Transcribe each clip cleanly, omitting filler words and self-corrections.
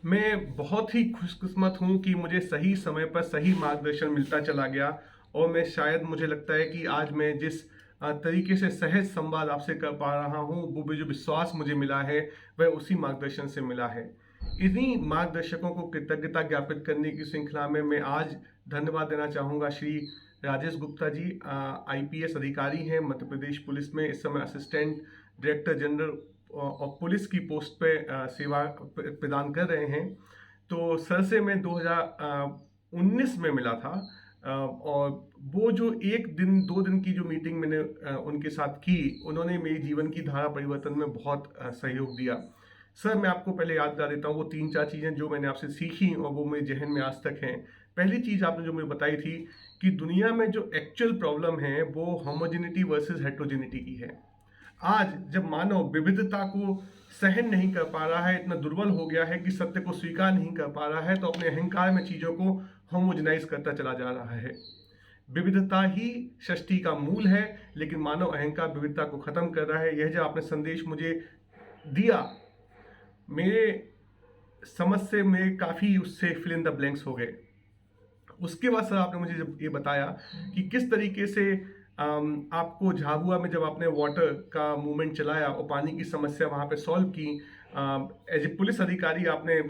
मैं बहुत ही खुशकिस्मत हूँ कि मुझे सही समय पर सही मार्गदर्शन मिलता चला गया और मैं शायद मुझे लगता है कि आज मैं जिस तरीके से सहज संवाद आपसे कर पा रहा हूँ वो भी जो विश्वास मुझे मिला है वह उसी मार्गदर्शन से मिला है। इन्हीं मार्गदर्शकों को कृतज्ञता ज्ञापित करने की श्रृंखला में मैं आज धन्यवाद देना चाहूँगा श्री राजेश गुप्ता जी। आईपीएस अधिकारी हैं, मध्य प्रदेश पुलिस में इस समय असिस्टेंट डायरेक्टर जनरल और पुलिस की पोस्ट पे सेवा प्रदान कर रहे हैं। तो सर से मैं 2019 में मिला था और वो जो एक दिन 2 दिन की जो मीटिंग मैंने उनके साथ की, उन्होंने मेरी जीवन की धारा परिवर्तन में बहुत सहयोग दिया। सर मैं आपको पहले याद करा देता हूँ वो 3-4 चीज़ें जो मैंने आपसे सीखी और वो मेरे जहन में आज तक हैं। पहली चीज़ आपने जो मुझे बताई थी कि दुनिया में जो एक्चुअल प्रॉब्लम है वो होमोजेनिटी वर्सेस हेट्रोजेनिटी की है। आज जब मानव विविधता को सहन नहीं कर पा रहा है, इतना दुर्बल हो गया है कि सत्य को स्वीकार नहीं कर पा रहा है, तो अपने अहंकार में चीजों को होमोजेनाइज करता चला जा रहा है। विविधता ही सृष्टि का मूल है, लेकिन मानव अहंकार विविधता को खत्म कर रहा है। यह जो आपने संदेश मुझे दिया, मेरे समझ से मेरे काफी उससे फिल इन द ब्लैंक्स हो गए। उसके बाद सर आपने मुझे जब ये बताया कि किस तरीके से आपको झाबुआ में जब आपने वाटर का मूवमेंट चलाया और पानी की समस्या वहाँ पे सॉल्व की, एज ए पुलिस अधिकारी आपने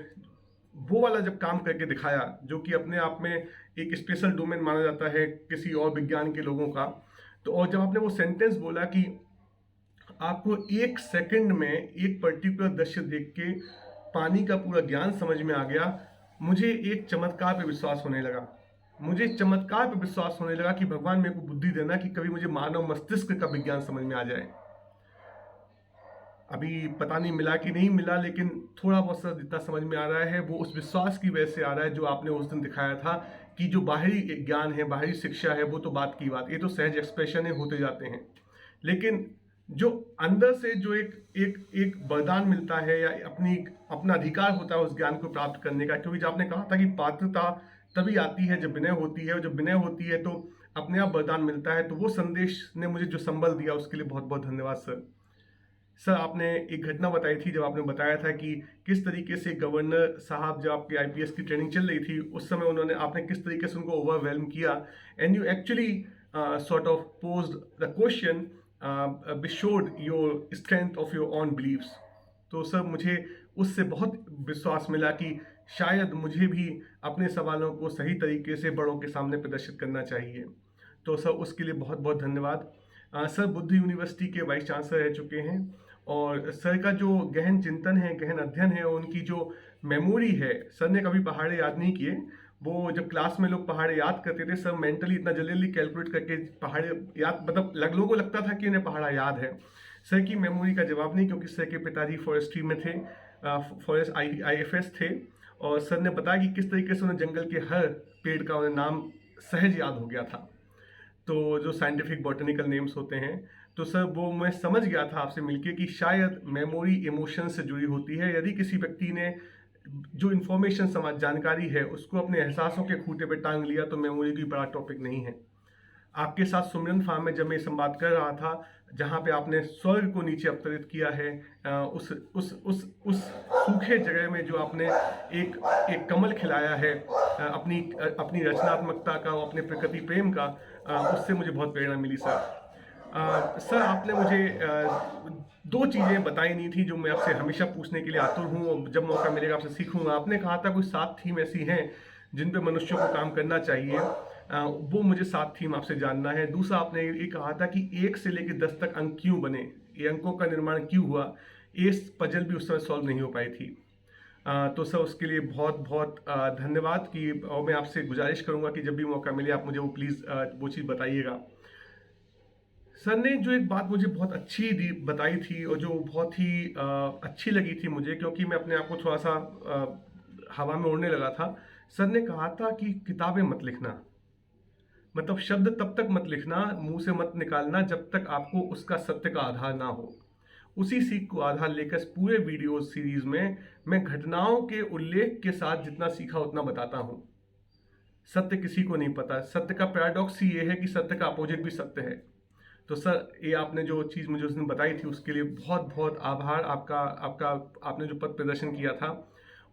वो वाला जब काम करके दिखाया जो कि अपने आप में एक स्पेशल डोमेन माना जाता है किसी और विज्ञान के लोगों का। तो और जब आपने वो सेंटेंस बोला कि आपको 1 सेकंड में एक पर्टिकुलर दृश्य देख के पानी का पूरा ज्ञान समझ में आ गया, मुझे एक चमत्कार पे विश्वास होने लगा। मुझे चमत्कार पे विश्वास होने लगा कि भगवान मेरे को बुद्धि देना कि कभी मुझे मानव मस्तिष्क का विज्ञान समझ में आ जाए। अभी पता नहीं मिला कि नहीं मिला, लेकिन थोड़ा बहुत सा जितना समझ में आ रहा है वो उस विश्वास की वजह से आ रहा है जो आपने उस दिन दिखाया था कि जो बाहरी ज्ञान है, बाहरी शिक्षा है, वो तो बात की बात, ये तो सहज एक्सप्रेशन है, होते जाते हैं। लेकिन जो अंदर से जो एक एक एक वरदान मिलता है या अपना अधिकार होता है उस ज्ञान को प्राप्त करने का, क्योंकि जो आपने कहा था कि पात्रता तभी आती है जब विनय होती है, और जब विनय होती है तो अपने आप वरदान मिलता है। तो वो संदेश ने मुझे जो संबल दिया उसके लिए बहुत बहुत धन्यवाद सर। सर आपने एक घटना बताई थी जब आपने बताया था कि किस तरीके से गवर्नर साहब जब आपकी आईपीएस की ट्रेनिंग चल रही थी उस समय आपने किस तरीके से उनको ओवरवेलम किया, and you actually sort of posed the question which showed your strength of your own beliefs. तो सर मुझे उससे बहुत विश्वास मिला कि शायद मुझे भी अपने सवालों को सही तरीके से बड़ों के सामने प्रदर्शित करना चाहिए। तो सर उसके लिए बहुत बहुत धन्यवाद। सर बुद्ध यूनिवर्सिटी के वाइस चांसलर रह चुके हैं और सर का जो गहन चिंतन है, गहन अध्ययन है, उनकी जो मेमोरी है, सर ने कभी पहाड़े याद नहीं किए। वो जब क्लास में लोग पहाड़े याद करते थे, सर मेंटली इतना जल्दी जल्दी कैलकुलेट करके पहाड़े याद, मतलब लोगों को लगता था कि इन्हें पहाड़ा याद है। सर की मेमोरी का जवाब नहीं, क्योंकि सर के पिताजी फॉरेस्ट्री में थे, फॉरेस्ट आईएफएस थे, और सर ने बताया कि किस तरीके से उन्हें जंगल के हर पेड़ का उन्हें नाम सहज याद हो गया था। तो जो साइंटिफिक बॉटनिकल नेम्स होते हैं, तो सर वो मैं समझ गया था आपसे मिलके कि शायद मेमोरी इमोशन से जुड़ी होती है। यदि किसी व्यक्ति ने जो इन्फॉर्मेशन समाज जानकारी है उसको अपने एहसासों के खूंटे पे टांग लिया तो मेमोरी कोई बड़ा टॉपिक नहीं है। आपके साथ सुमिरन फार्म में जब मैं संवाद कर रहा था, जहाँ पे आपने स्वर्ग को नीचे अवतरित किया है, उस सूखे जगह में जो आपने एक एक कमल खिलाया है, अपनी रचनात्मकता का, अपने प्रकृति प्रेम का, उससे मुझे बहुत प्रेरणा मिली सर। सर आपने मुझे 2 चीज़ें बताई नहीं थी जो मैं आपसे हमेशा पूछने के लिए आतुर हूँ, और जब मौका मिलेगा आपसे सीखूंगा। आपने कहा था कोई 7 थीम ऐसी हैं जिन पे मनुष्यों को काम करना चाहिए, वो मुझे 7 थीम आपसे जानना है। दूसरा आपने ये कहा था कि 1 से लेकर 10 तक अंक क्यों बने, ये अंकों का निर्माण क्यों हुआ, ये पजल भी उस समय सॉल्व नहीं हो पाई थी। तो सर उसके लिए बहुत बहुत धन्यवाद। कि और मैं आपसे गुजारिश करूंगा कि जब भी मौका मिले आप मुझे वो प्लीज़ वो चीज़ बताइएगा। सर ने जो एक बात मुझे बहुत अच्छी बताई थी और जो बहुत ही अच्छी लगी थी मुझे, क्योंकि मैं अपने आप को थोड़ा सा हवा में उड़ने लगा था। सर ने कहा था कि किताबें मत लिखना, मतलब शब्द तब तक मत लिखना, मुंह से मत निकालना जब तक आपको उसका सत्य का आधार ना हो। उसी सीख को आधार लेकर इस पूरे वीडियो सीरीज में मैं घटनाओं के उल्लेख के साथ जितना सीखा उतना बताता हूं। सत्य किसी को नहीं पता, सत्य का पैराडॉक्स ही ये है कि सत्य का अपोजिट भी सत्य है। तो सर ये आपने जो चीज़ मुझे उस दिन बताई थी उसके लिए बहुत बहुत आभार आपका। आपका आपने जो पथ प्रदर्शन किया था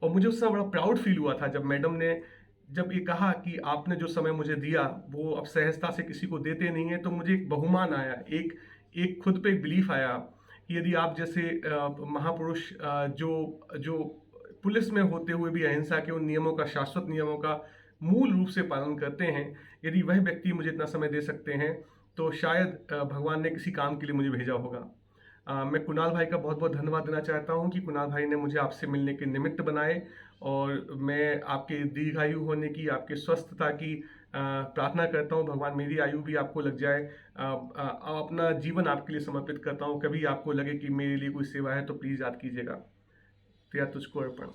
और मुझे उससे बड़ा प्राउड फील हुआ था जब मैडम ने जब ये कहा कि आपने जो समय मुझे दिया वो अब सहजता से किसी को देते नहीं है, तो मुझे एक बहुमान आया, एक एक खुद पे एक बिलीफ आया कि यदि आप जैसे महापुरुष जो जो पुलिस में होते हुए भी अहिंसा के उन नियमों का, शाश्वत नियमों का मूल रूप से पालन करते हैं, यदि वह व्यक्ति मुझे इतना समय दे सकते हैं, तो शायद भगवान ने किसी काम के लिए मुझे भेजा होगा। मैं कुणाल भाई का बहुत-बहुत धन्यवाद देना चाहता हूँ कि कुणाल भाई ने मुझे आपसे मिलने के निमित्त बनाए, और मैं आपके दीर्घायु होने की, आपके स्वस्थता की प्रार्थना करता हूँ। भगवान मेरी आयु भी आपको लग जाए। अपना जीवन आपके लिए समर्पित करता हूँ। कभी आपको लगे कि मेरे लिए कोई सेवा है तो प्लीज़ याद कीजिएगा। तेरा तुझको अर्पण।